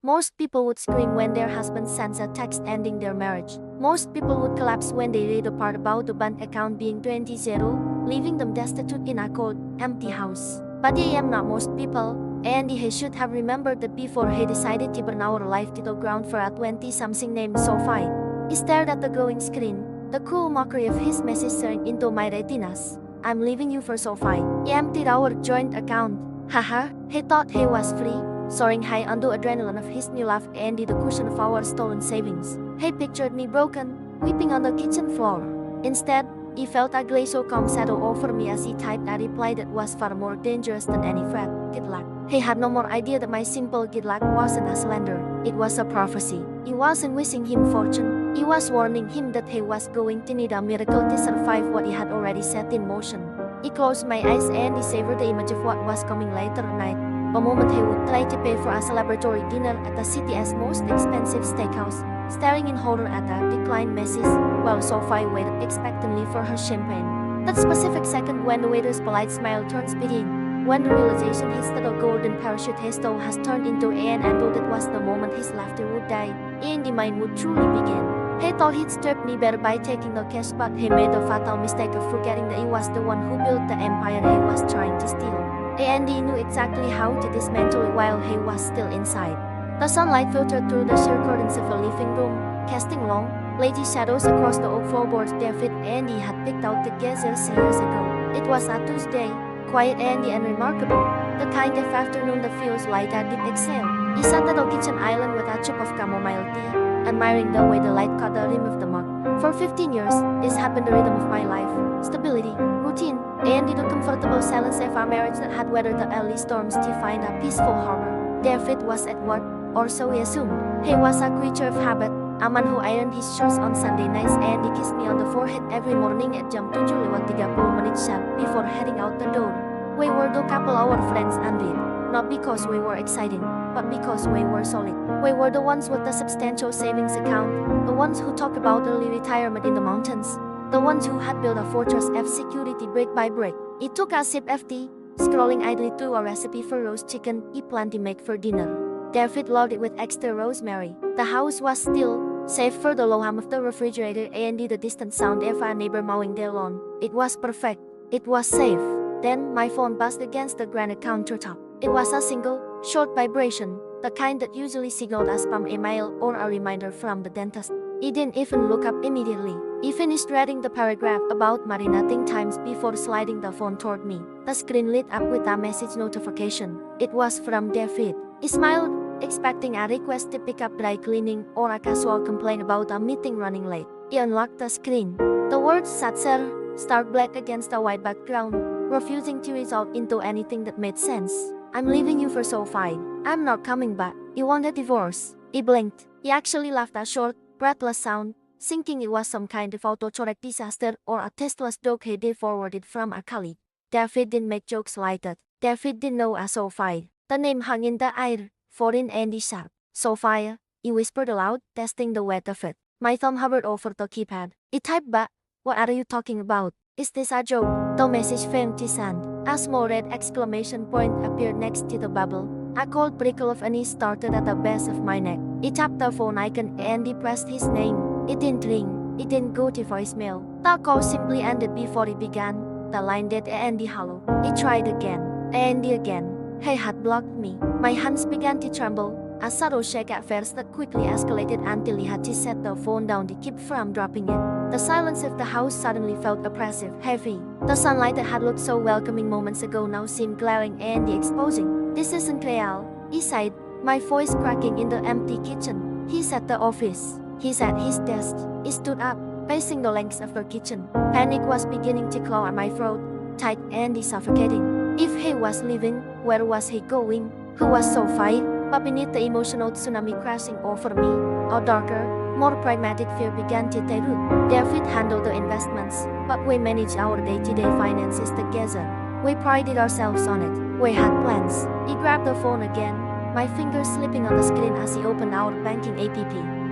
Most people would scream when their husband sends a text ending their marriage. Most people would collapse when they read a part about the bank account being 20-0, leaving them destitute in a cold, empty house. But I am not most people, and he should have remembered that before he decided to burn our life to the ground for a 20-something named Sophie. He stared at the glowing screen. The cruel mockery of his message staring into my retinas. I'm leaving you for Sophie. He emptied our joint account. Haha, he thought he was free, soaring high on the adrenaline of his new love and the cushion of our stolen savings. He pictured me broken, weeping on the kitchen floor. Instead, he felt a glacial calm settle over me as he typed a reply that was far more dangerous than any threat. Good luck. He had no more idea that my simple good luck wasn't a slander. It was a prophecy. He wasn't wishing him fortune. He was warning him that he was going to need a miracle to survive what he had already set in motion. He closed my eyes and he savored the image of what was coming later tonight. The moment he would try to pay for a celebratory dinner at the city's most expensive steakhouse, staring in horror at a declined message, while Sophie waited expectantly for her champagne. That specific second when the waiter's polite smile turns pitying, when the realization his little golden parachute he stole has turned into an apple, that was the moment his laughter would die, and the mine would truly begin. He thought he'd strip me better by taking the cash, but he made the fatal mistake of forgetting that he was the one who built the empire he was trying to steal. And he knew exactly how to dismantle it while he was still inside. The sunlight filtered through the sheer curtains of the living room, casting long, lazy shadows across the oak floorboards David and he had picked out together years ago. It was a Tuesday, quiet and unremarkable, the kind of afternoon that feels like a deep exhale. He sat at the kitchen island with a cup of chamomile tea, admiring the way the light caught the rim of the mug. For 15 years, this had been the rhythm of my life. Stability, routine, and the comfortable silence of a marriage that had weathered the early storms to find a peaceful harbor. David was at work, or so he assumed. He was a creature of habit, a man who ironed his shirts on Sunday nights and he kissed me on the forehead every morning at jam 7:30 sharp before heading out the door. We were the couple our friends envied, not because we were exciting, but because we were solid. We were the ones with the substantial savings account, the ones who talked about early retirement in the mountains, the ones who had built a fortress of security brick by brick. He took a sip of tea, scrolling idly through a recipe for roast chicken he planned to make for dinner. David loved it with extra rosemary. The house was still, save for the low hum of the refrigerator and the distant sound of a neighbor mowing their lawn. It was perfect. It was safe. Then my phone buzzed against the granite countertop. It was a single, short vibration, the kind that usually signaled a spam email or a reminder from the dentist. He didn't even look up immediately. He finished reading the paragraph about marinating times before sliding the phone toward me. The screen lit up with a message notification. It was from David. He smiled, expecting a request to pick up dry cleaning or a casual complaint about a meeting running late. He unlocked the screen. The words sat there, stark black against a white background, refusing to resolve into anything that made sense. I'm leaving you for Sophie. I'm not coming back. You want a divorce? He blinked. He actually laughed a short, breathless sound, thinking it was some kind of autocorrect disaster or a tasteless joke he did forwarded from a colleague. David didn't make jokes like that. David didn't know a Sophie. The name hung in the air, foreign and sharp. Sophia, he whispered aloud, testing the weight of it. My thumb hovered over the keypad. He typed back, "What are you talking about? Is this a joke?" The message failed to send. A small red exclamation point appeared next to the bubble. A cold prickle of unease started at the base of my neck. He tapped the phone icon and he pressed his name. It didn't ring. It didn't go to voicemail. The call simply ended before it began. The line dead and hollow. He tried again. And again. He had blocked me. My hands began to tremble. A subtle shake at first that quickly escalated until he had to set the phone down to keep from dropping it. The silence of the house suddenly felt oppressive, heavy. The sunlight that had looked so welcoming moments ago now seemed glaring and exposing. This isn't real, he sighed, my voice cracking in the empty kitchen. He's at the office. He's at his desk. He stood up, pacing the length of the kitchen. Panic was beginning to claw at my throat, tight and suffocating. If he was leaving, where was he going? Who was Sophie? But beneath the emotional tsunami crashing over me, a darker, more pragmatic fear began to take root. David handled the investments, but we managed our day-to-day finances together. We prided ourselves on it. We had plans. He grabbed the phone again, my fingers slipping on the screen as he opened our banking app.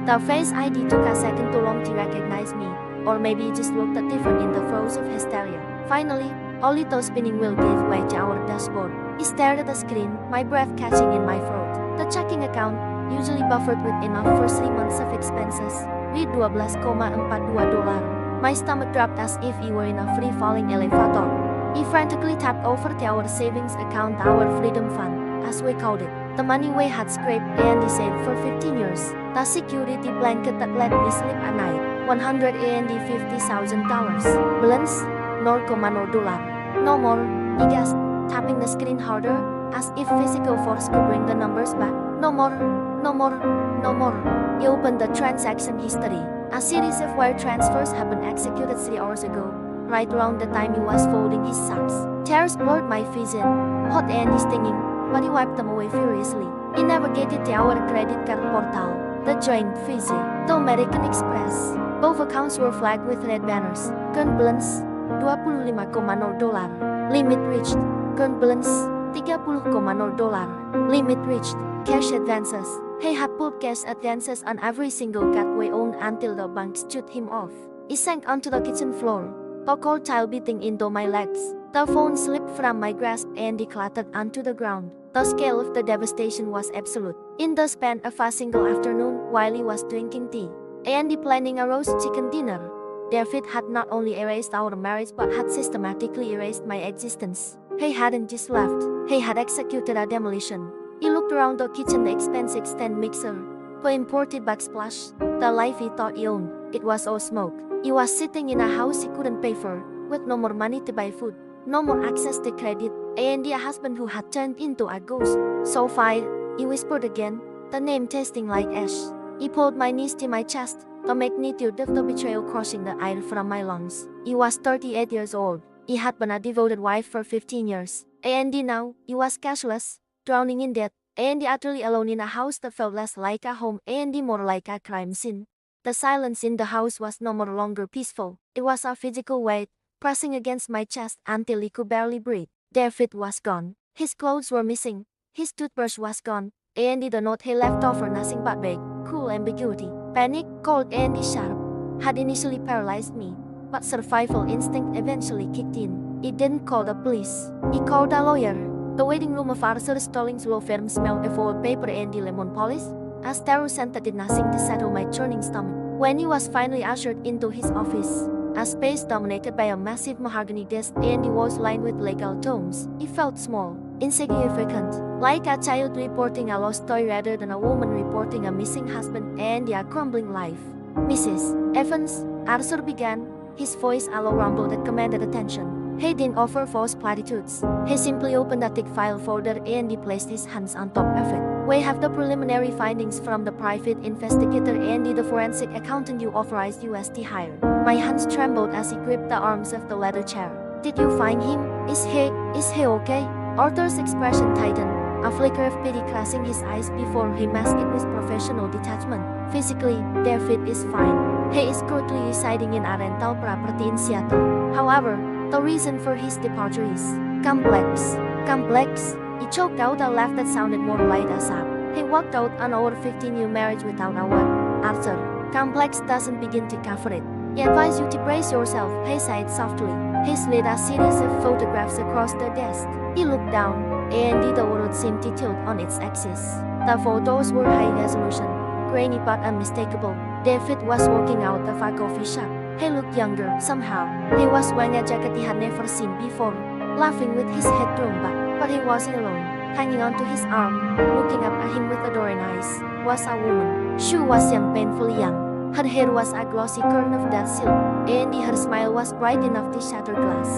The Face ID took a second too long to recognize me, or maybe he just looked different in the throes of hysteria. Finally, a little spinning wheel gave way to our dashboard. He stared at the screen, my breath catching in my throat. The checking account, usually buffered with enough for 3 months of expenses. Read $12,42. My stomach dropped as if he were in a free-falling elevator. He frantically tapped over to our savings account, our freedom fund, as we called it. The money we had scraped and saved for 15 years. The security blanket that let me sleep at night. $150,000. Balance? $0,0. No more, he gasped, tapping the screen harder, as if physical force could bring the numbers back. No more, no more, no more. He opened the transaction history. A series of wire transfers had been executed 3 hours ago, right around the time he was folding his socks. Tears blurred my vision, hot and stinging, but he wiped them away furiously. He navigated to our credit card portal, the Joint Visa, the American Express. Both accounts were flagged with red banners. Current balance, $25,0. Limit reached. Current balance, $30,000. Limit reached. Cash advances. He had pulled cash advances on every single card we owned until the bank shut him off. He sank onto the kitchen floor, the cold tile beating into my legs. The phone slipped from my grasp and clattered onto the ground. The scale of the devastation was absolute. In the span of a single afternoon, while he was drinking tea and planning a roast chicken dinner, David had not only erased our marriage but had systematically erased my existence. He hadn't just left, he had executed a demolition. He looked around the kitchen, the expensive stand mixer, the imported backsplash, the life he thought he owned. It was all smoke. He was sitting in a house he couldn't pay for, with no more money to buy food, no more access to credit, and a husband who had turned into a ghost. Sophie, he whispered again, the name tasting like ash. He pulled my knees to my chest, the magnitude of the betrayal crushing the air from my lungs. He was 38 years old. He had been a devoted wife for 15 years. And now, he was cashless, drowning in debt, and utterly alone in a house that felt less like a home and more like a crime scene. The silence in the house was no more longer peaceful. It was a physical weight, pressing against my chest until he could barely breathe. David was gone. His clothes were missing. His toothbrush was gone. And the note he left offered nothing but vague, cool ambiguity. Panic, cold and sharp, had initially paralyzed me, but survival instinct eventually kicked in. He didn't call the police. He called a lawyer. The waiting room of Arthur Stallings law firm smelled of old paper and lemon polish, as terror scent did nothing to settle my churning stomach. When he was finally ushered into his office, a space dominated by a massive mahogany desk and the walls lined with legal tomes, he felt small, insignificant, like a child reporting a lost toy rather than a woman reporting a missing husband and a crumbling life. Mrs. Evans, Arthur began, his voice a low rumble that commanded attention. He didn't offer false platitudes. He simply opened a thick file folder and he placed his hands on top of it. We have the preliminary findings from the private investigator and the forensic accountant you authorized us to hire. My hands trembled as he gripped the arms of the leather chair. Did you find him? Is he okay? Arthur's expression tightened, a flicker of pity crossing his eyes before he masked it with professional detachment. Physically, David is fine. He is currently residing in a rental property in Seattle. However, the reason for his departure is complex. Complex? He choked out a laugh that sounded more like a sob. He walked out on our 15-year marriage without a word. Arthur, complex doesn't begin to cover it. I advise you to brace yourself, he sighed softly. He slid a series of photographs across the desk. He looked down, and the world seemed to tilt on its axis. The photos were high resolution, grainy but unmistakable. David was walking out of a coffee shop. He looked younger, somehow. He was wearing a jacket he had never seen before, laughing with his head thrown back. But he wasn't alone. Hanging onto his arm, looking up at him with adoring eyes, was a woman. She was young, painfully young. Her hair was a glossy curtain of dark silk, and her smile was bright enough to shatter glass.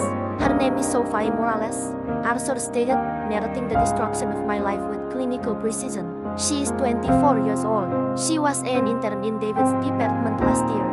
Her name is Sophie Morales, Arthur stated, narrating the destruction of my life with clinical precision. She is 24 years old. She was an intern in David's department last year,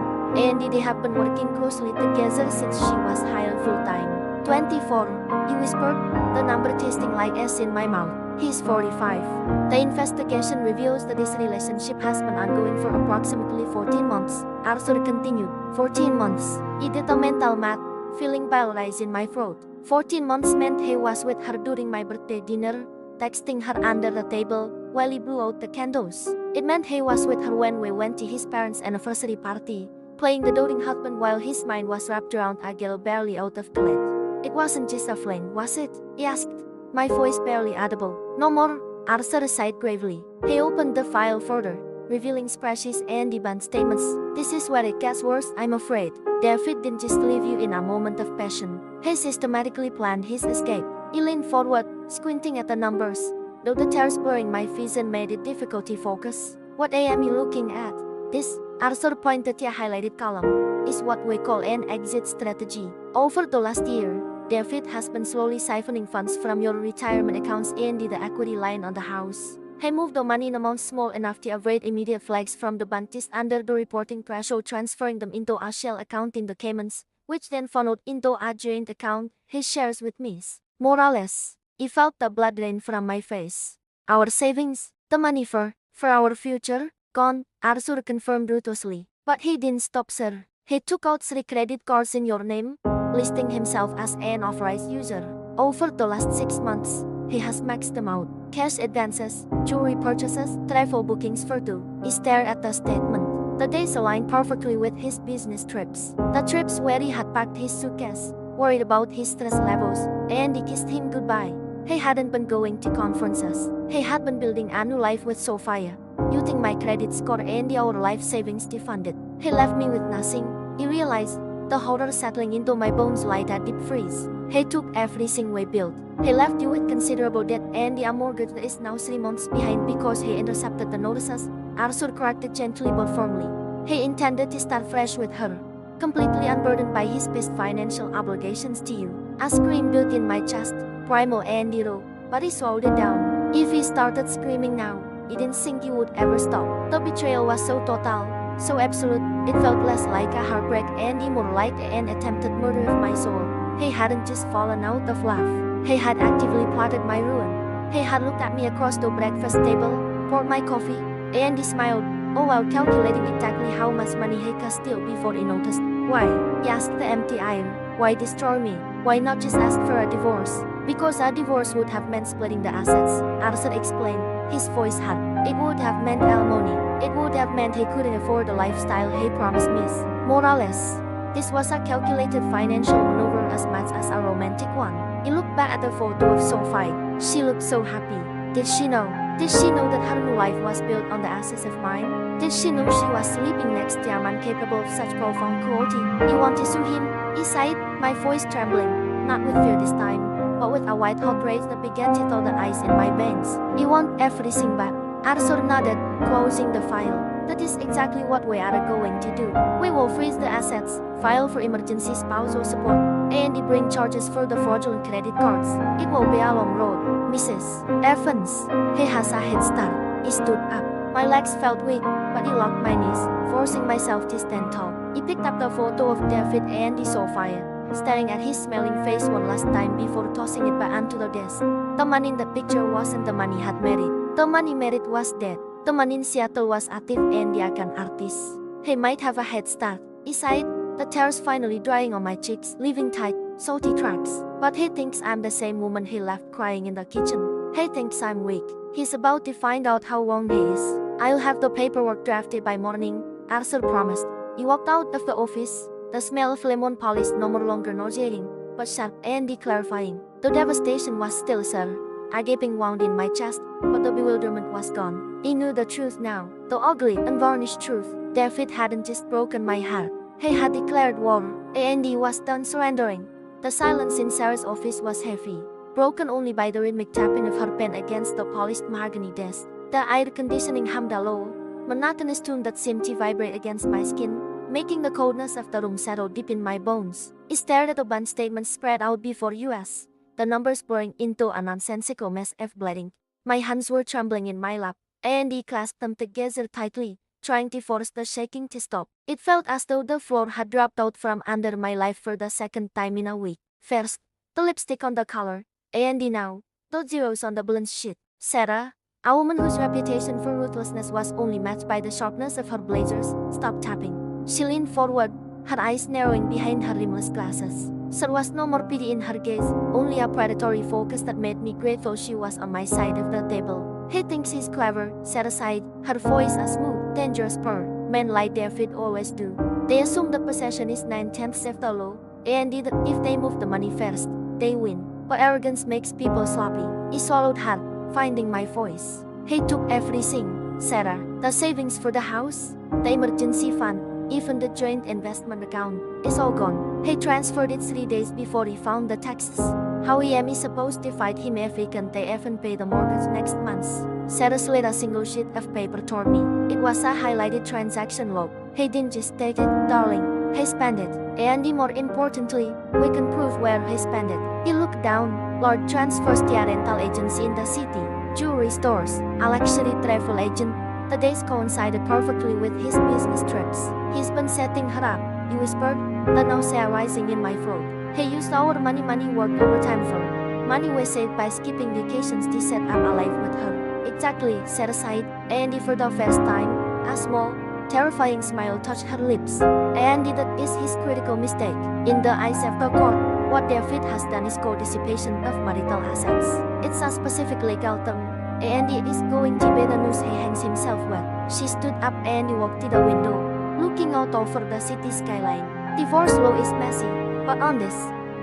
and they have been working closely together since she was hired full-time. 24, he whispered, the number tasting like ash in my mouth. He's 45. The investigation reveals that this relationship has been ongoing for approximately 14 months, Arthur continued. 14 months. He did the mental math, feeling paralyzed in my throat. 14 months meant he was with her during my birthday dinner, texting her under the table while he blew out the candles. It meant he was with her when we went to his parents' anniversary party, playing the doting husband while his mind was wrapped around a girl barely out of college. It wasn't just a fling, was it? He asked, my voice barely audible. No more, Arthur sighed gravely. He opened the file further, revealing spreadsheets and bank statements. This is where it gets worse, I'm afraid. David didn't just leave you in a moment of passion. He systematically planned his escape. He leaned forward, squinting at the numbers, though the tears blurring my vision made it difficult to focus. What am you looking at? This, Arthur pointed to a highlighted column, is what we call an exit strategy. Over the last year, David has been slowly siphoning funds from your retirement accounts into the equity line on the house. He moved the money in amounts small enough to avoid immediate flags from the bank just under the reporting threshold, transferring them into a shell account in the Caymans, which then funneled into a joint account he shares with Miss Morales. I felt the blood drain from my face. Our savings, the money for our future, gone, Arthur confirmed ruthlessly. But he didn't stop, sir. He took out 3 credit cards in your name, listing himself as an authorized user. Over the last 6 months, he has maxed them out. Cash advances, jewelry purchases, travel bookings for 2. He stared at the statement. The days aligned perfectly with his business trips. The trips where he had packed his suitcase, worried about his stress levels, and he kissed him goodbye. He hadn't been going to conferences. He had been building a new life with Sophia, using my credit score and our life savings to fund it. He left me with nothing. He realized, the horror settling into my bones like a deep freeze. He took everything we built. He left you with considerable debt, and the mortgage is now 3 months behind because he intercepted the notices. Arthur corrected gently but firmly. He intended to start fresh with her, completely unburdened by his past financial obligations to you. A scream built in my chest, primal and raw, but he swallowed it down. If he started screaming now, he didn't think he would ever stop. The betrayal was so total, so absolute, it felt less like a heartbreak and more like an attempted murder of my soul. He hadn't just fallen out of love. He had actively plotted my ruin. He had looked at me across the breakfast table, poured my coffee, and he smiled, all while calculating exactly how much money he could steal before he noticed. Why? He asked the empty air. Why destroy me? Why not just ask for a divorce? Because a divorce would have meant splitting the assets, Arthur explained, his voice hard. It would have meant alimony. It would have meant he couldn't afford the lifestyle he promised Miss Morales. This was a calculated financial maneuver as much as a romantic one. He looked back at the photo of Sophie. She looked so happy. Did she know? Did she know that her new life was built on the assets of mine? Did she know she was sleeping next to a man capable of such profound cruelty? You want to sue him? He sighed, my voice trembling, not with fear this time, but with a white hot rage that began to thaw the ice in my veins. You want everything back? Arthur nodded, closing the file. That is exactly what we are going to do. We will freeze the assets, file for emergency spousal support, and bring charges for the fraudulent credit cards. It will be a long road, Mrs. Evans. He has a head start. He stood up. My legs felt weak, but he locked my knees, forcing myself to stand tall. He picked up the photo of David and Sophia, staring at his smiling face one last time before tossing it back onto the desk. The man in the picture wasn't the man he had married. The man he married was dead. The man in Seattle was a thief and an artist. He might have a head start. He sighed, the tears finally drying on my cheeks, leaving tight, salty tracks. But he thinks I'm the same woman he left crying in the kitchen. He thinks I'm weak. He's about to find out how wrong he is. I'll have the paperwork drafted by morning, Arthur promised. He walked out of the office, the smell of lemon polish no longer nauseating, but sharp and clarifying. The devastation was still there, a gaping wound in my chest, but the bewilderment was gone. He knew the truth now, the ugly, unvarnished truth. David hadn't just broken my heart. He had declared war, and he was done surrendering. The silence in Sarah's office was heavy, broken only by the rhythmic tapping of her pen against the polished mahogany desk. The air conditioning hummed a low, monotonous tune that seemed to vibrate against my skin, making the coldness of the room settle deep in my bones. He stared at the bank statements spread out before us, the numbers blurring into a nonsensical mess of bleeding. My hands were trembling in my lap, and he clasped them together tightly, trying to force the shaking to stop. It felt as though the floor had dropped out from under my life for the second time in a week. First, the lipstick on the collar, and now, the zeros on the balance sheet. Sarah, a woman whose reputation for ruthlessness was only matched by the sharpness of her blazers, stopped tapping. She leaned forward, her eyes narrowing behind her rimless glasses. There was no more pity in her gaze, only a predatory focus that made me grateful she was on my side of the table. He thinks he's clever, set aside, her voice a smooth, dangerous purr. Men like David always do. They assume the possession is 9/10 of the law, and that if they move the money first, they win. But arrogance makes people sloppy. He swallowed hard, finding my voice. He took everything, Sarah. The savings for the house, the emergency fund, even the joint investment account. It's all gone. He transferred it 3 days before he found the taxes. How am I supposed to fight him if he can't even pay the mortgage next month? Sarah slid a single sheet of paper toward me. It was a highlighted transaction log. He didn't just take it, darling. He spent it. And more importantly, we can prove where he spent it. He looked down. Lord transfers to a rental agency in the city, jewelry stores, a luxury travel agent. The days coincided perfectly with his business trips. He's been setting her up, he whispered, the nausea rising in my throat. He used our money worked overtime for. Money we saved by skipping vacations to set up a life with her. Exactly, Sarah sighed, and for the first time, a small, terrifying smile touched her lips. And that is his critical mistake. In the eyes of the court, what David has done is co-dissipation of marital assets. It's a specific legal term, and it is going to be the noose he hangs himself with. She stood up and walked to the window, looking out over the city skyline. Divorce law is messy, but on this,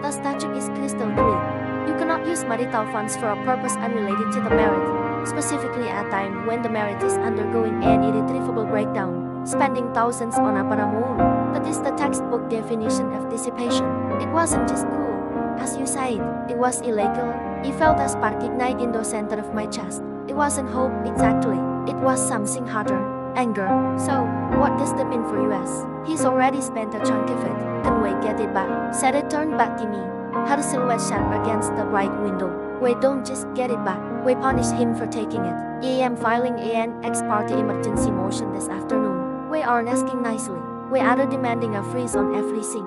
the statute is crystal clear. You cannot use marital funds for a purpose unrelated to the marriage, specifically at a time when the marriage is undergoing an irretrievable breakdown. Spending thousands on a paramour, that is the textbook definition of dissipation. It wasn't just cruel, as you said, it was illegal. I felt a spark ignite in the center of my chest. It wasn't hope exactly, it was something harder, anger. So, what does that mean for us? He's already spent a chunk of it. Can we get it back? Sarah turned back to me, her silhouette sharp against the bright window. We don't just get it back, we punish him for taking it. I am filing an ex parte emergency motion this afternoon. We aren't asking nicely. We are demanding a freeze on everything.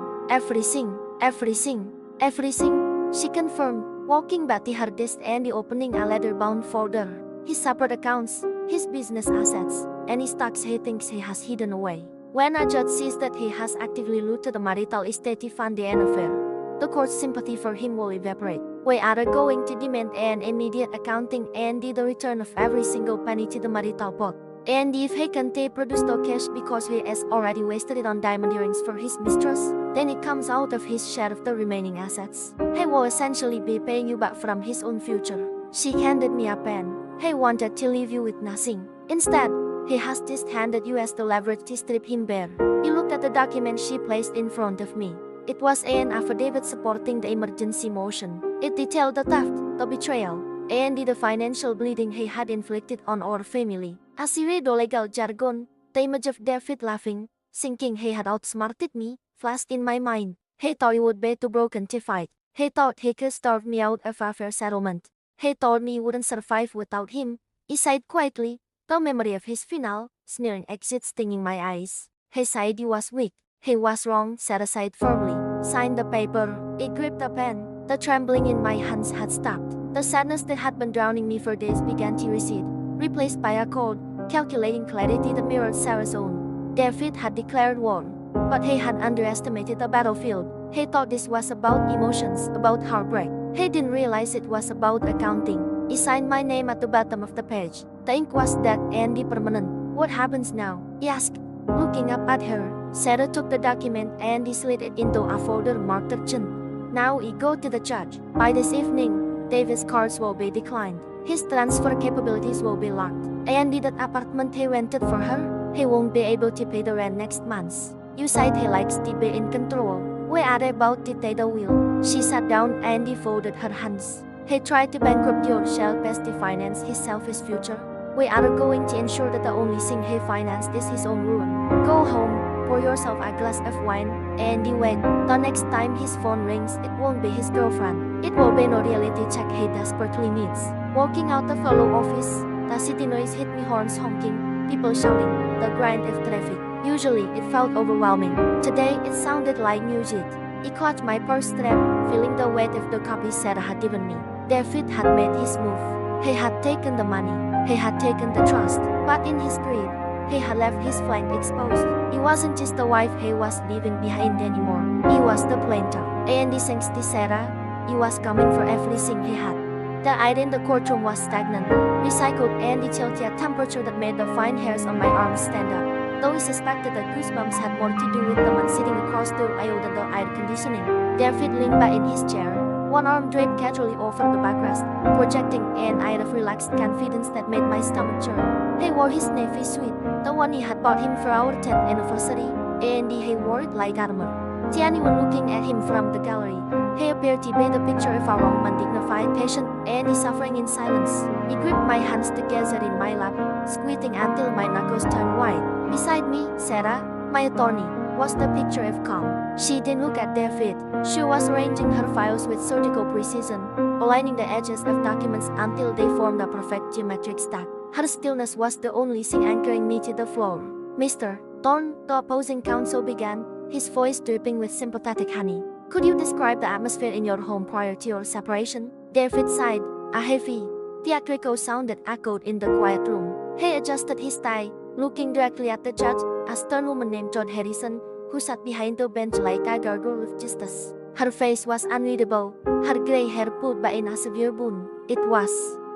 Everything, she confirmed, walking back to her desk and opening a leather-bound folder. His separate accounts, his business assets, any stocks he thinks he has hidden away. When a judge sees that he has actively looted the marital estate to fund an affair, the court's sympathy for him will evaporate. We are going to demand an immediate accounting and the return of every single penny to the marital pot. And if he can't produce the cash because he has already wasted it on diamond earrings for his mistress, then it comes out of his share of the remaining assets. He will essentially be paying you back from his own future. She handed me a pen. He wanted to leave you with nothing. Instead, he has just handed you as the leverage to strip him bare. He looked at the document she placed in front of me. It was an affidavit supporting the emergency motion. It detailed the theft, the betrayal, and the financial bleeding he had inflicted on our family. As he read the legal jargon, the image of David laughing, thinking he had outsmarted me, flashed in my mind. He thought he would be too broken to fight. He thought he could starve me out of a fair settlement. He told me he wouldn't survive without him. He sighed quietly, the memory of his final, sneering exit stinging my eyes. He said he was weak. He was wrong, Sarah sighed firmly. Signed the paper. He gripped the pen. The trembling in my hands had stopped. The sadness that had been drowning me for days began to recede, replaced by a cold, calculating clarity that mirrored Sarah's own. David had declared war, but he had underestimated the battlefield. He thought this was about emotions, about heartbreak. He didn't realize it was about accounting. He signed my name at the bottom of the page. The ink was dead and permanent. What happens now? He asked, looking up at her. Sarah took the document and slid it into a folder marked urgent. Now we go to the judge. By this evening, David's cards will be declined. His transfer capabilities will be locked. And that apartment he rented for her, he won't be able to pay the rent next month. You said he likes to be in control. We are about to take the wheel. She sat down and folded her hands. He tried to bankrupt your shell best to finance his selfish future. We are going to ensure that the only thing he financed is his own ruin. Go home, pour yourself a glass of wine, and wait. The next time his phone rings, it won't be his girlfriend. It will be no reality check he desperately needs. Walking out the fellow office, the city noise hit me, horns honking, people shouting, the grind of traffic. Usually, it felt overwhelming. Today, it sounded like music. He caught my purse strap, feeling the weight of the copy Sarah had given me. David had made his move. He had taken the money. He had taken the trust. But in his greed, he had left his flank exposed. He wasn't just the wife he was leaving behind anymore. He was the plaintiff. And thanks to Sarah, he was coming for everything he had. The air in the courtroom was stagnant, recycled and chilled to a temperature that made the fine hairs on my arms stand up. Though he suspected that goosebumps had more to do with the man sitting across the aisle than the air conditioning. David leaned back in his chair, one arm draped casually over the backrest, projecting an air of relaxed confidence that made my stomach churn. He wore his navy suit, the one he had bought him for our 10th anniversary, and he wore it like armor. To anyone looking at him from the gallery, he appeared to be the picture of our own dignified patient, and he suffering in silence. He gripped my hands together in my lap, squeezing until my knuckles turned white. Beside me, Sarah, my attorney, was the picture of calm. She didn't look at David. She was arranging her files with surgical precision, aligning the edges of documents until they formed a perfect geometric stack. Her stillness was the only thing anchoring me to the floor. Mr. Thorne, the opposing counsel began, his voice dripping with sympathetic honey. Could you describe the atmosphere in your home prior to your separation? David sighed. A heavy, theatrical sound that echoed in the quiet room. He adjusted his tie, looking directly at the judge, a stern woman named John Harrison, who sat behind the bench like a gargoyle of justice. Her face was unreadable, her gray hair pulled by a severe wound. It was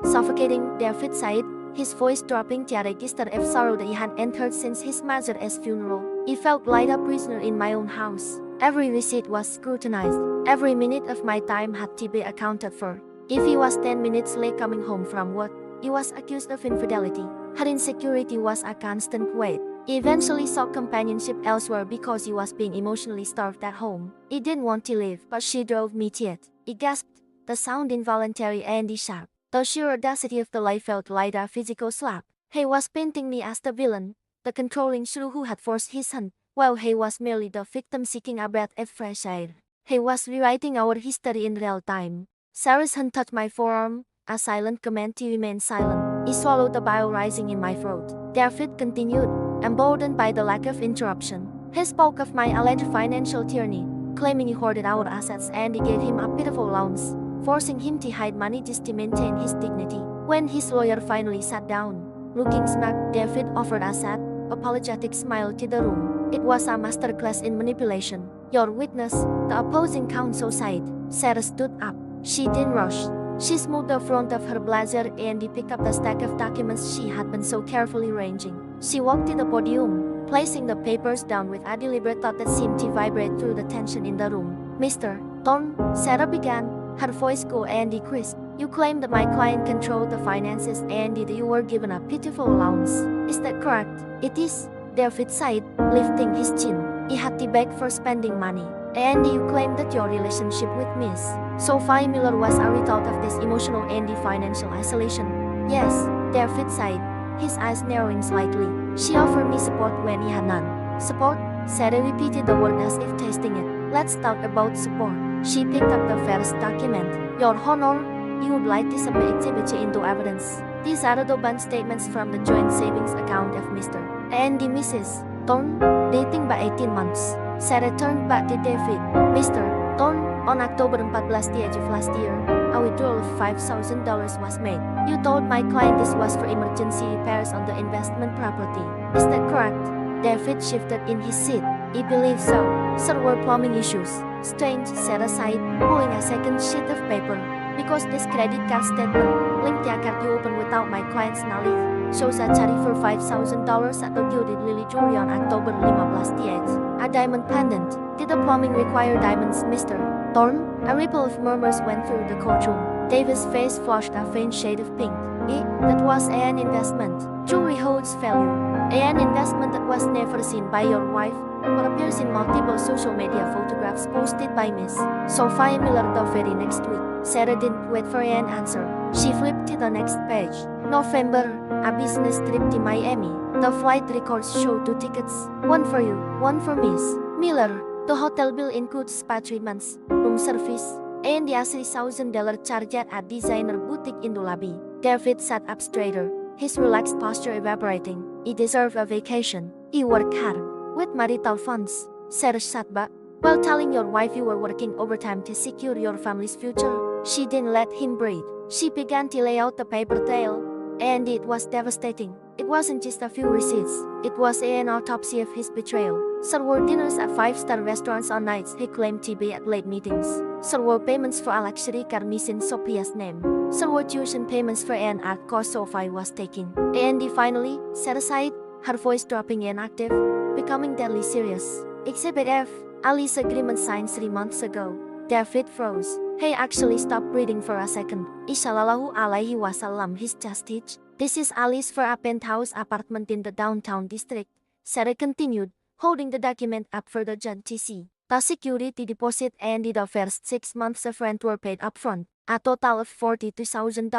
suffocating, David sighed, his voice dropping to a register of sorrow that he had entered since his mother's funeral. He felt like a prisoner in my own house. Every receipt was scrutinized. Every minute of my time had to be accounted for. If he was 10 minutes late coming home from work, he was accused of infidelity. Her insecurity was a constant weight. He eventually sought companionship elsewhere because he was being emotionally starved at home. He didn't want to leave, but she drove me to it. He gasped, the sound involuntary and sharp. The sheer audacity of the lie felt like a physical slap. He was painting me as the villain, the controlling shrew who had forced his hand, while he was merely the victim seeking a breath of fresh air. He was rewriting our history in real time. Sarah's hand touched my forearm, a silent command to remain silent. He swallowed the bile rising in my throat. David continued, emboldened by the lack of interruption. He spoke of my alleged financial tyranny, claiming he hoarded our assets and he gave him a pitiful allowance, forcing him to hide money just to maintain his dignity. When his lawyer finally sat down, looking smug, David offered a sad, apologetic smile to the room. It was a masterclass in manipulation. Your witness, the opposing counsel sighed. Sarah stood up. She didn't rush. She smoothed the front of her blazer and picked up the stack of documents she had been so carefully arranging. She walked to the podium, placing the papers down with a deliberate thought that seemed to vibrate through the tension in the room. Mr. Thorne, Sarah began, her voice cool and crisp. You claim that my client controlled the finances and that you were given a pitiful allowance. Is that correct? It is, David sighed, lifting his chin. He had to beg for spending money. And you claim that your relationship with Miss Sophie Miller was a result of this emotional and financial isolation. Yes, David sighed, his eyes narrowing slightly. She offered me support when he had none. Support? Sarah repeated the word as if tasting it. Let's talk about support. She picked up the first document. Your Honor, you would like to submit Exhibit A into evidence. These are the bank statements from the joint savings account of Mr. and Mrs. Thorne, dating by 18 months. Sarah turned back to David. Mr. Thorne, on October 14th of last year, a withdrawal of $5,000 was made. You told my client this was for emergency repairs on the investment property. Is that correct? David shifted in his seat. He believed so. There were plumbing issues. Strange, Sarah sighed, pulling a second sheet of paper. Because this credit card statement, linked to a card you opened without my client's knowledge, shows a charity for $5,000 at the gilded lily jewelry on October 15th. A diamond pendant. Did the plumbing require diamonds, Mr. Thorne? A ripple of murmurs went through the courtroom. David's face flushed a faint shade of pink. That was an investment. Jewelry holds value. An investment that was never seen by your wife, but appears in multiple social media photographs posted by Miss Sophie Miller the very next week. Sarah didn't wait for an answer. She flipped to the next page. November, a business trip to Miami. The flight records show 2 tickets. One for you, one for Miss Miller. The hotel bill includes spa treatments, room service, and the $3,000 charge at a designer boutique in the lobby. David sat up straighter, his relaxed posture evaporating. He deserved a vacation. He worked hard. With marital funds, Sarah sat back. While telling your wife you were working overtime to secure your family's future, she didn't let him breathe. She began to lay out the paper trail, and it was devastating. It wasn't just a few receipts. It was an autopsy of his betrayal. There were dinners at 5-star restaurants on nights he claimed to be at late meetings. There were payments for a luxury car missing Sophia's name. There were tuition payments for an art course Sophie was taking. And he finally set aside, her voice dropping inactive, becoming deadly serious. Exhibit F, a lease agreement signed 3 months ago. David froze. He actually stopped breathing for a second. Sallallahu alaihi wasallam, his justice. This is Alice for a penthouse apartment in the downtown district. Sarah continued, holding the document up for the judge to see. The security deposit and the first 6 months of rent were paid upfront, a total of $42,000.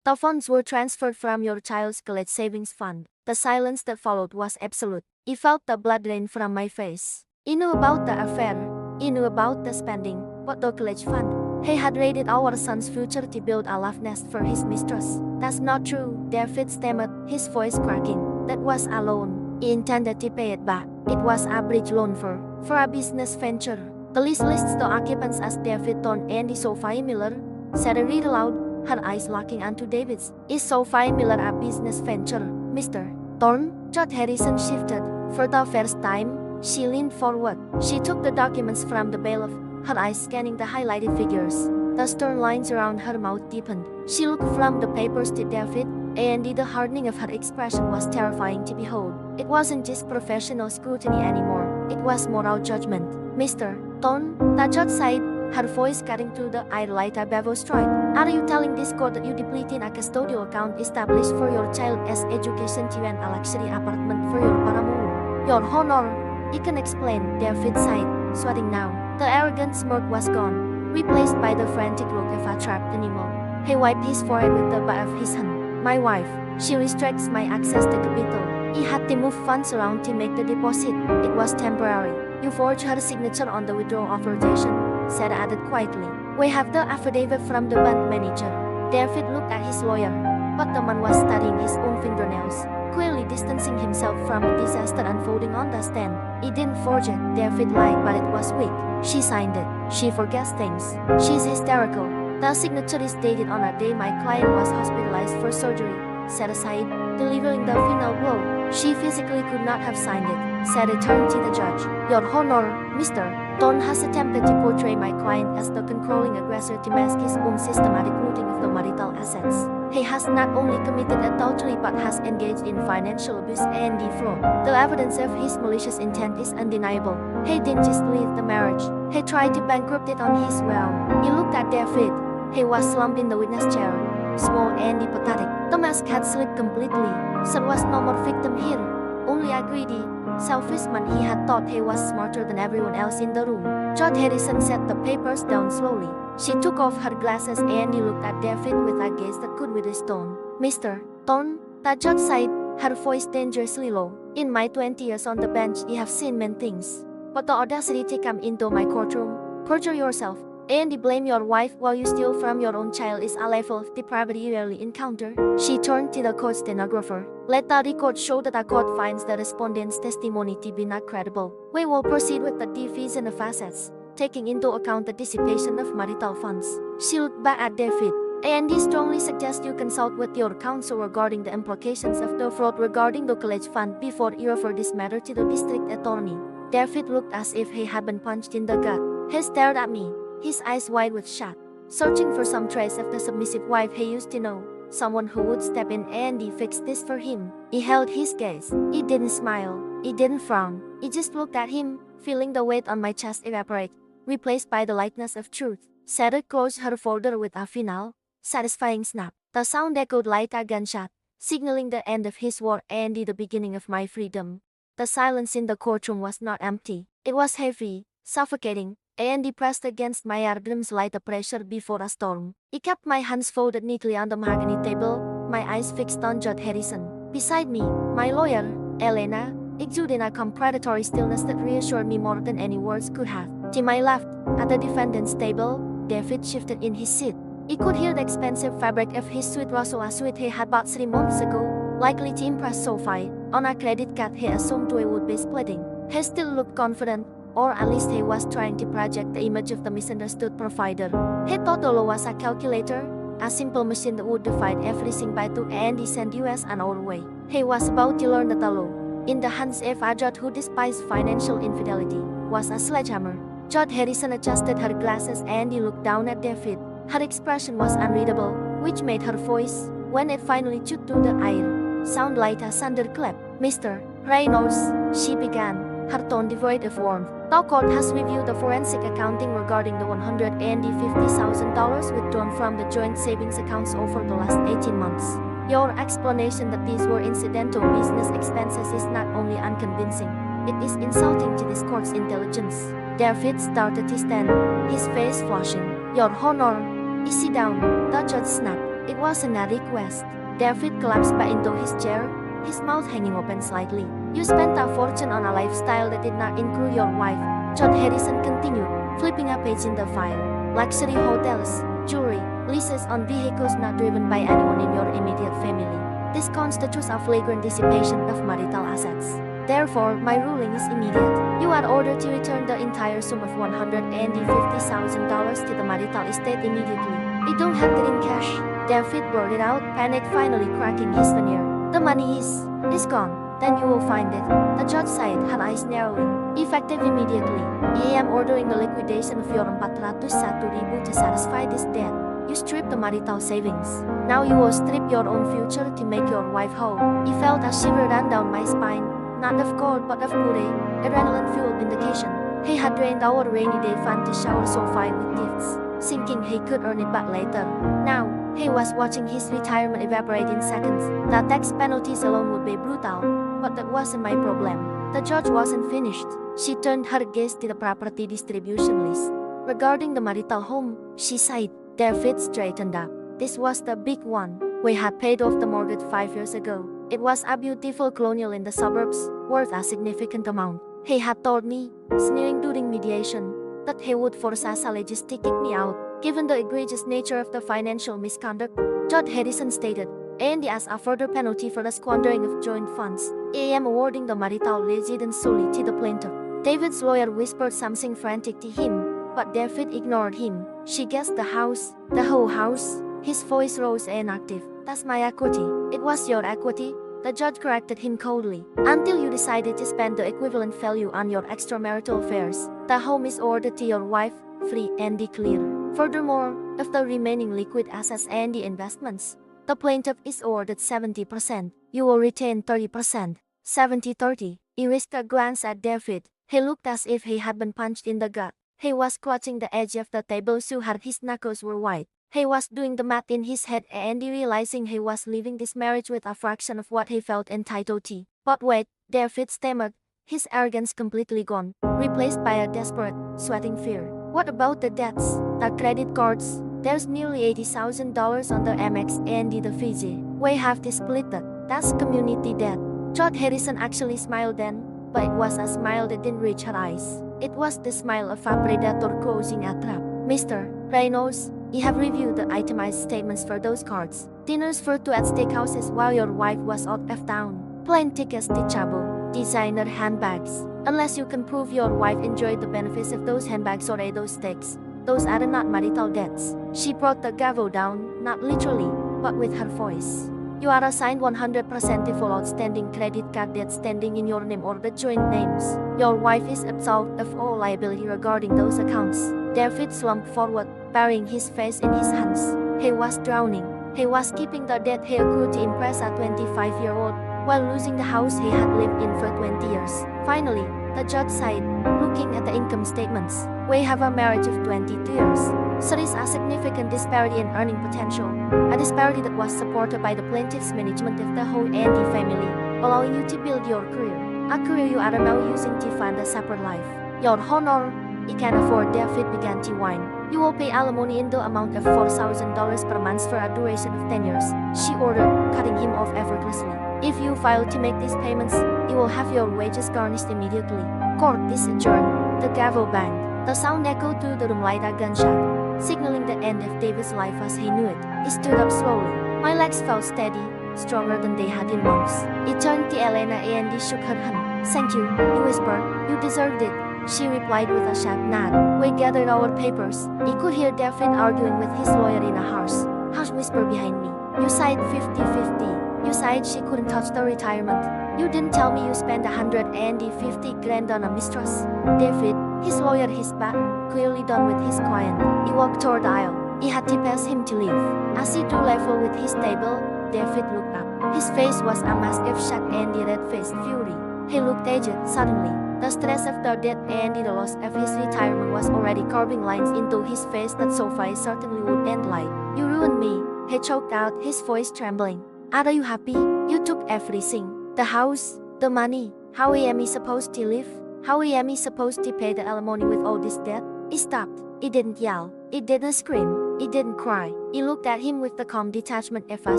The funds were transferred from your child's college savings fund. The silence that followed was absolute. I felt the blood drain from my face. I knew about the affair. I knew about the spending, but the college fund. He had raided our son's future to build a love nest for his mistress. That's not true, David stammered, his voice cracking. That was a loan. He intended to pay it back. It was a bridge loan for a business venture. The list lists the occupants as David Thorne and Sophie Miller. Sarah read aloud, her eyes locking onto David's. Is Sophie Miller a business venture, Mr. Thorne? Judge Harrison shifted. For the first time, she leaned forward. She took the documents from the bailiff, her eyes scanning the highlighted figures. The stern lines around her mouth deepened. She looked from the papers to David, and the hardening of her expression was terrifying to behold. It wasn't just professional scrutiny anymore. It was moral judgment. Mr. Thorne, the judge sighed, her voice cutting through the air like a balustrade. Are you telling this court that you depleted a custodial account established for your child's education to an luxury apartment for your paramour? Your Honor, you can explain, David sighed, sweating now. The arrogant smirk was gone, replaced by the frantic look of a trapped animal. He wiped his forehead with the back of his hand. My wife, she restricts my access to capital. He had to move funds around to make the deposit. It was temporary. You forged her signature on the withdrawal authorization, Sarah added quietly. We have the affidavit from the bank manager. David looked at his lawyer, but the man was studying his own fingernails, clearly distancing himself from the disaster unfolding on the stand. He didn't forge it, David lied, but it was weak. She signed it. She forgets things. She's hysterical. The signature is dated on a day my client was hospitalized for surgery, Sarah sighed, delivering the final blow. She physically could not have signed it. Sarah turned to the judge. Your Honor, Mr. Thorne has attempted to portray my client as the controlling aggressor to mask his own systematic looting of the marital assets. He has not only committed adultery but has engaged in financial abuse and defraud. The evidence of his malicious intent is undeniable. He didn't just leave the marriage. He tried to bankrupt it on his will. He looked at David. He was slumped in the witness chair, small and pathetic. The mask had slipped completely. There was no more victim here. Only a greedy, selfish man. He had thought he was smarter than everyone else in the room. Judge Harrison set the papers down slowly. She took off her glasses and looked at David with a gaze that could wither stone. Mr. Thorne, the judge sighed, her voice dangerously low. In my 20 years on the bench, you have seen many things. But the audacity to come into my courtroom, perjure yourself, and blame your wife while you steal from your own child is a level of depravity you rarely encounter. She turned to the court stenographer. Let the record show that the court finds the respondent's testimony to be not credible. We will proceed with the division of assets, taking into account the dissipation of marital funds. She looked back at David. Andy strongly suggests you consult with your counsel regarding the implications of the fraud regarding the college fund before you refer this matter to the district attorney. David looked as if he had been punched in the gut. He stared at me, his eyes wide with shock, searching for some trace of the submissive wife he used to know, someone who would step in and fix this for him. He held his gaze. He didn't smile. He didn't frown. He just looked at him, feeling the weight on my chest evaporate, replaced by the lightness of truth. Sarah closed her folder with a final, satisfying snap. The sound echoed like a gunshot, signaling the end of his war and the beginning of my freedom. The silence in the courtroom was not empty. It was heavy, suffocating, and pressed against my eardrums like the pressure before a storm. I kept my hands folded neatly on the mahogany table, my eyes fixed on Judge Harrison. Beside me, my lawyer, Elena, exuding a compradatory stillness that reassured me more than any words could have. To my left, at the defendant's table, David shifted in his seat. He could hear the expensive fabric of his sweet Rosoa suite he had bought 3 months ago, likely to impress Sophie. On a credit card he assumed we would be splitting. He still looked confident, or at least he was trying to project the image of the misunderstood provider. He thought the law was a calculator, a simple machine that would divide everything by 2 and send us an our way. He was about to learn that the law, in the hands of a judge who despised financial infidelity, was a sledgehammer. Judge Harrison adjusted her glasses and looked down at David. Her expression was unreadable, which made her voice, when it finally chewed through the air, sound like a thunderclap. Mr. Reynolds, she began, her tone devoid of warmth. The court has reviewed the forensic accounting regarding the $150,000 withdrawn from the joint savings accounts over the last 18 months. Your explanation that these were incidental business expenses is not only unconvincing, it is insulting to this court's intelligence. David started to stand, his face flushing. Your Honor, sit down, the judge snapped. It wasn't a request. David collapsed back into his chair, his mouth hanging open slightly. You spent a fortune on a lifestyle that did not include your wife, Judge Harrison continued, flipping a page in the file. Luxury hotels, jewelry, leases on vehicles not driven by anyone in your immediate family. This constitutes a flagrant dissipation of marital assets. Therefore, my ruling is immediate. You are ordered to return the entire sum of $150,000 to the marital estate immediately. We don't have it in cash. David blurted out, panic finally cracking his veneer. The money is gone. Then you will find it. The judge sighed, her eyes narrowing. Effective immediately. I am ordering the liquidation of your 401,000 to satisfy this debt. You stripped the marital savings. Now you will strip your own future to make your wife whole. He felt a shiver run down my spine. Not of cold but of pure, adrenaline-fueled vindication. He had drained our rainy day fund to shower Sophie with gifts, thinking he could earn it back later. Now, he was watching his retirement evaporate in seconds. The tax penalties alone would be brutal, but that wasn't my problem. The judge wasn't finished. She turned her gaze to the property distribution list. Regarding the marital home, she sighed. David straightened up. This was the big one. We had paid off the mortgage 5 years ago. It was a beautiful colonial in the suburbs, worth a significant amount. He had told me, sneering during mediation, that he would force us alleges to kick me out, given the egregious nature of the financial misconduct. Judge Harrison stated, and as a further penalty for the squandering of joint funds, I am awarding the marital residence solely to the plaintiff. David's lawyer whispered something frantic to him, but David ignored him. She guessed the house, the whole house. His voice rose inactive. That's my equity. It was your equity, the judge corrected him coldly. Until you decided to spend the equivalent value on your extramarital affairs, the home is ordered to your wife, free and clear. Furthermore, of the remaining liquid assets and the investments, the plaintiff is ordered 70%. You will retain 30%. 70-30. He risked a glance at David. He looked as if he had been punched in the gut. He was clutching the edge of the table so hard his knuckles were white. He was doing the math in his head and realizing he was leaving this marriage with a fraction of what he felt entitled to. But wait, David stammered, his arrogance completely gone, replaced by a desperate, sweating fear. What about the debts? The credit cards? There's nearly $80,000 on the Amex and the Fiji. We have to split that. That's community debt. Judge Harrison actually smiled then, but it was a smile that didn't reach her eyes. It was the smile of a predator closing a trap. Mr. Reynolds, you have reviewed the itemized statements for those cards. Dinners for two at steakhouses while your wife was out of town. Plane tickets to Cabo. Designer handbags. Unless you can prove your wife enjoyed the benefits of those handbags or ate those steaks, those are not marital debts. She brought the gavel down, not literally, but with her voice. You are assigned 100% to full outstanding credit card debt standing in your name or the joint names. Your wife is absolved of all liability regarding those accounts. David slumped forward, burying his face in his hands. He was drowning. He was keeping the debt he accrued to impress a 25-year-old, while losing the house he had lived in for 20 years. Finally, the judge sighed, looking at the income statements. We have a marriage of 22 years. So there is a significant disparity in earning potential, a disparity that was supported by the plaintiff's management of the whole Andy family, allowing you to build your career, a career you are now using to fund a separate life. Your Honor, you can afford. David began to whine. You will pay alimony in the amount of $4,000 per month for a duration of 10 years, she ordered, cutting him off effortlessly. If you fail to make these payments, you will have your wages garnished immediately. Court is adjourned. The gavel banged. The sound echoed through the room like a gunshot, signaling the end of David's life as he knew it. He stood up slowly. My legs felt steady, stronger than they had in months. He turned to Elena and he shook her hand. Thank you, he whispered. You deserved it. She replied with a sharp nod. We gathered our papers. He could hear David arguing with his lawyer in a harsh whisper behind me. You sighed 50-50. You sighed she couldn't touch the retirement. You didn't tell me you spent $150,000 on a mistress. David, his lawyer, his back, clearly done with his client. He walked toward the aisle. He had to pass him to leave. As he drew level with his table, David looked up. His face was a mask of shock and red-faced fury. He looked aged, suddenly. The stress of the death and the loss of his retirement was already carving lines into his face that Sophie certainly would end like. You ruined me, he choked out, his voice trembling. Are you happy? You took everything. The house, the money. How am I supposed to live? How am I supposed to pay the alimony with all this debt? He stopped. He didn't yell. He didn't scream. He didn't cry. He looked at him with the calm detachment of a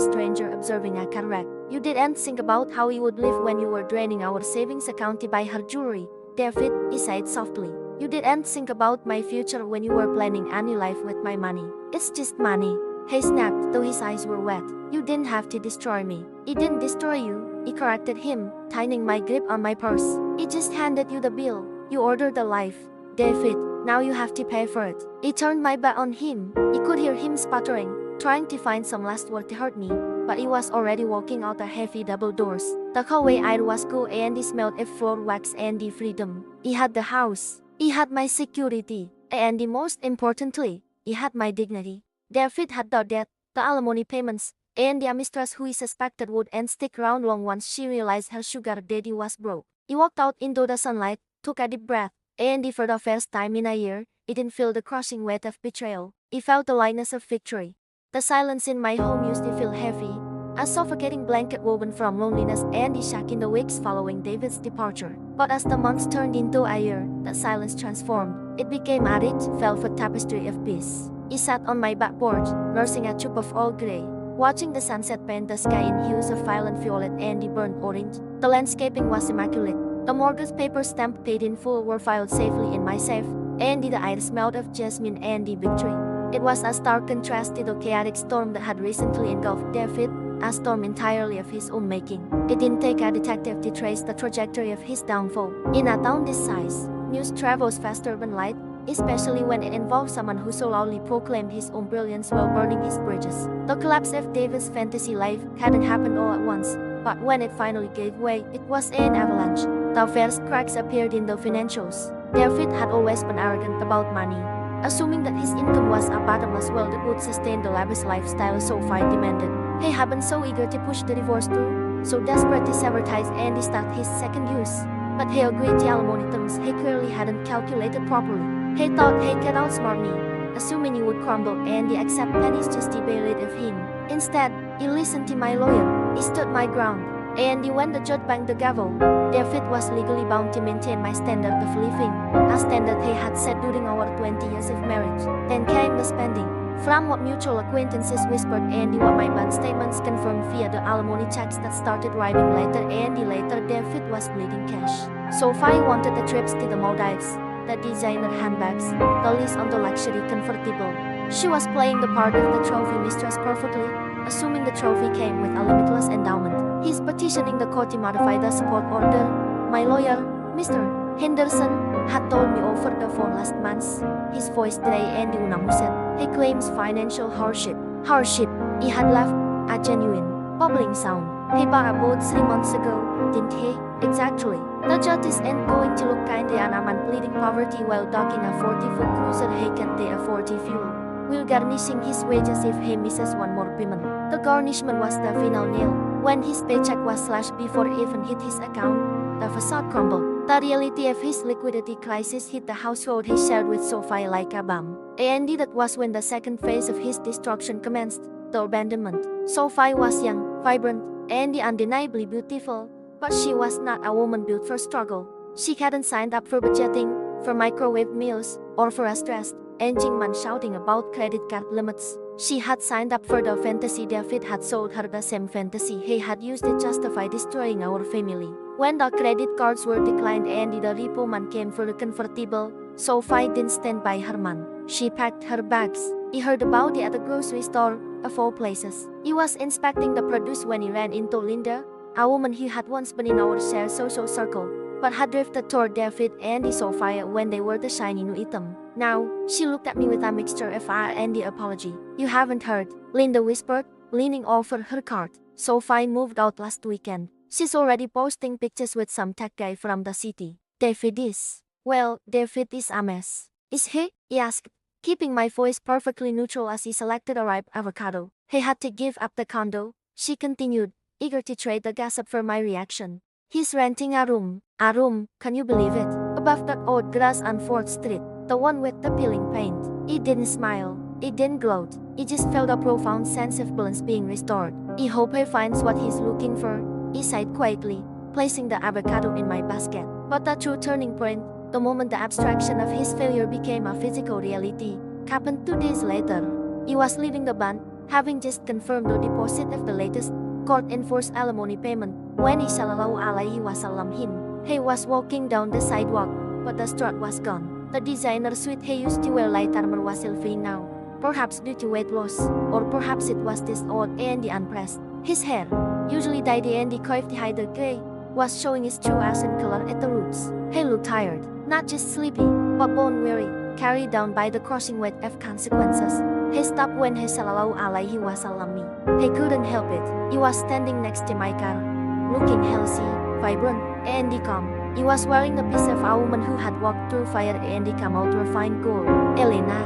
stranger observing a car wreck. You didn't think about how you would live when you were draining our savings account to buy her jewelry, David, he said softly. You didn't think about my future when you were planning a new life with my money. It's just money. He snapped, though his eyes were wet. You didn't have to destroy me. He didn't destroy you, he corrected him, tightening my grip on my purse. He just handed you the bill. You ordered the life. David, now you have to pay for it. He turned my back on him. He could hear him sputtering, trying to find some last word to hurt me, but he was already walking out the heavy double doors. The hallway air was cool and he smelled of floor wax and the freedom. He had the house. He had my security. And most importantly, he had my dignity. David had the debt, the alimony payments, and the mistress who he suspected wouldn't stick around long once she realized her sugar daddy was broke. He walked out into the sunlight, took a deep breath, and for the first time in a year, he didn't feel the crushing weight of betrayal. He felt the lightness of victory. The silence in my home used to feel heavy, a suffocating blanket woven from loneliness and the shock in the weeks following David's departure. But as the months turned into a year, that silence transformed. It became a rich, velvet tapestry of peace. He sat on my back porch, nursing a tube of old gray, watching the sunset paint the sky in hues of violent violet and the burnt orange. The landscaping was immaculate. The mortgage papers stamped paid in full were filed safely in my safe, and the air smelled of jasmine and the victory. It was a stark contrast to the chaotic storm that had recently engulfed David, a storm entirely of his own making. It didn't take a detective to trace the trajectory of his downfall. In a town this size, news travels faster than light, especially when it involves someone who so loudly proclaimed his own brilliance while burning his bridges. The collapse of David's fantasy life hadn't happened all at once, but when it finally gave way, it was an avalanche. The first cracks appeared in the financials. David had always been arrogant about money, assuming that his income was a bottomless well that would sustain the lavish lifestyle Sophie demanded. He had been so eager to push the divorce through, so desperate to sever ties and start his second use. But he agreed to alimony terms he clearly hadn't calculated properly. He thought he could outsmart me, assuming he would crumble and accept pennies just to be rid of him. Instead, he listened to my lawyer. He stood my ground. And when the judge banged the gavel, David was legally bound to maintain my standard of living, a standard he had set during our 20 years of marriage. Then came the spending. From what mutual acquaintances whispered and what my bank statements confirmed via the alimony checks that started arriving later and later, David was bleeding cash. Sophie wanted the trips to the Maldives, the designer handbags, the lease on the luxury convertible. She was playing the part of the trophy mistress perfectly, assuming the trophy came with a limitless endowment. He's petitioning the court to modify the support order. My lawyer, Mr. Henderson, had told me over the phone last month. His voice dry and unmuted. He claims financial hardship. Hardship. He had left a genuine, bubbling sound. He bought a boat 3 months ago, didn't he? Exactly. The judge isn't going to look kindly on a man pleading poverty while docking a 40-foot cruiser he can't afford to fuel. We're garnishing his wages if he misses one more payment. The garnishment was the final nail. When his paycheck was slashed before it even hit his account, the facade crumbled. The reality of his liquidity crisis hit the household he shared with Sophie like a bomb. And that was when the second phase of his destruction commenced, the abandonment. Sophie was young, vibrant, and undeniably beautiful, but she was not a woman built for struggle. She hadn't signed up for budgeting, for microwave meals, or for a stressed, aging man shouting about credit card limits. She had signed up for the fantasy David had sold her, the same fantasy he had used to justify destroying our family. When the credit cards were declined and the repo man came for the convertible, Sophie didn't stand by her man. She packed her bags. He heard about it at the grocery store, of all places. He was inspecting the produce when he ran into Linda, a woman who had once been in our shared social circle, but had drifted toward David and Sophia when they were the shiny new item. Now, she looked at me with a mixture of awe and apology. You haven't heard, Linda whispered, leaning over her cart. Sophie moved out last weekend. She's already posting pictures with some tech guy from the city. David is. Well, David is a mess. Is he? He asked, keeping my voice perfectly neutral as he selected a ripe avocado. He had to give up the condo, she continued, eager to trade the gossip for my reaction. He's renting a room. A room, can you believe it? Above that old grass on 4th Street, the one with the peeling paint. He didn't smile. He didn't gloat. He just felt a profound sense of balance being restored. He hoped he finds what he's looking for. He sighed quietly, placing the avocado in my basket. But the true turning point, the moment the abstraction of his failure became a physical reality, happened 2 days later. He was leaving the band, having just confirmed the deposit of the latest court-enforced alimony payment, when he sallallahu alaihi wasallam him. He was walking down the sidewalk, but the strut was gone. The designer suit he used to wear light armor was ill-fitting now. Perhaps due to weight loss, or perhaps it was this old and unpressed. His hair, usually dyed and coiffed to hide the gray, was showing its true ashen color at the roots. He looked tired, not just sleepy, but bone-weary, carried down by the crushing weight of consequences. He stopped when he sallallahu alaihi wasallam me. He couldn't help it. He was standing next to my car, looking healthy, vibrant, and calm. He was wearing the piece of a woman who had walked through fire and come out refined gold. Elena.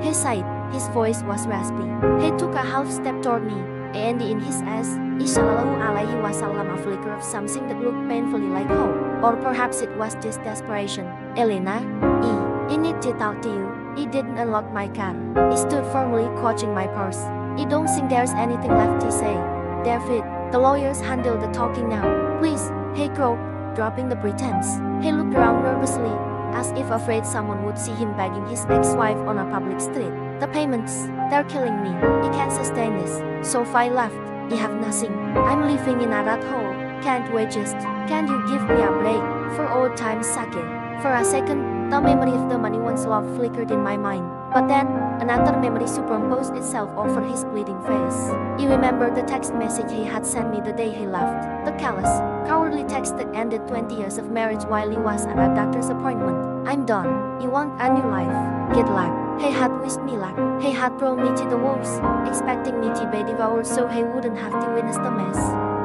He sighed. His voice was raspy. He took a half step toward me, and in his eyes, sallallahu alaihi wasallam, a flicker of something that looked painfully like hope. Or perhaps it was just desperation. Elena, I need to talk to you. He didn't unlock my car. He stood firmly clutching my purse. I don't think there's anything left to say. David, the lawyers handle the talking now. Please, he croaked, dropping the pretense. He looked around nervously, as if afraid someone would see him begging his ex-wife on a public street. The payments, they're killing me. I can't sustain this. So I left. I have nothing. I'm living in a rat hole. Can't wait just. Can't you give me a break? For old time's sake. For a second, the memory of the money once loved flickered in my mind. But then, another memory superimposed itself over his bleeding face. He remembered the text message he had sent me the day he left. The callous, cowardly text that ended 20 years of marriage while he was at a doctor's appointment. I'm done. You want a new life. Good luck. He had wished me luck. He had thrown me to the wolves, expecting me to be devoured so he wouldn't have to witness the mess.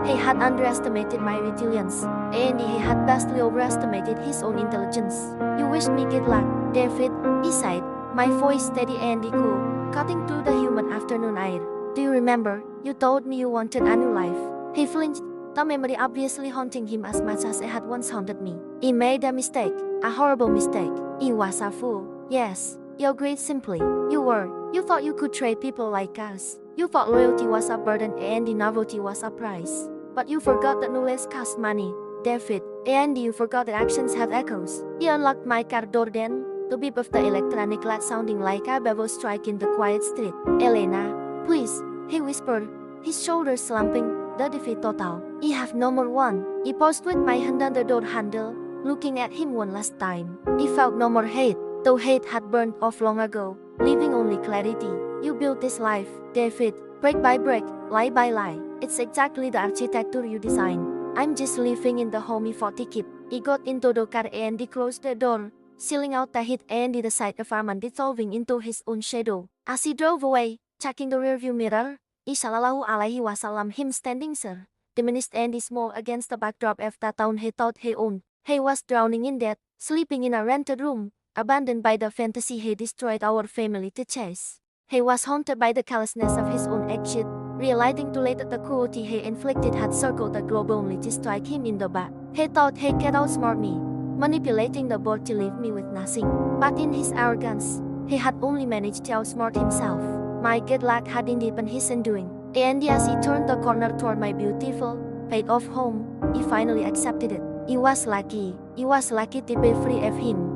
He had underestimated my resilience, and he had vastly overestimated his own intelligence. You wished me good luck, David, he sighed, my voice steady and cool, cutting through the humid afternoon air. Do you remember, you told me you wanted a new life? He flinched, the memory obviously haunting him as much as it had once haunted me. He made a mistake, a horrible mistake. He was a fool. Yes, you agreed simply. You were. You thought you could trade people like us. You thought loyalty was a burden and novelty was a price. But you forgot that knowledge costs money, David, and you forgot that actions have echoes. He unlocked my car door then, the beep of the electronic light sounding like a bevel strike in the quiet street. Elena, please, he whispered, his shoulders slumping, the defeat total. I have no more one. He paused with my hand on the door handle, looking at him one last time. He felt no more hate, though hate had burned off long ago, leaving only clarity. You built this life, David, brick by brick, lie by lie. It's exactly the architecture you designed. I'm just living in the home he fought to keep. He got into the car and he closed the door, sealing out the heat and the sight of Armand dissolving into his own shadow. As he drove away, checking the rearview mirror, sallallahu alaihi wasallam, him standing sir, diminished and small against the backdrop of the town he thought he owned. He was drowning in debt, sleeping in a rented room, abandoned by the fantasy he destroyed our family to chase. He was haunted by the callousness of his own exit, realizing too late that the cruelty he inflicted had circled the globe only to strike him in the back. He thought he could outsmart me, manipulating the board to leave me with nothing. But in his arrogance, he had only managed to outsmart himself. My good luck had indeed been his undoing. And as he turned the corner toward my beautiful, paid-off home, he finally accepted it. He was lucky to be free of him.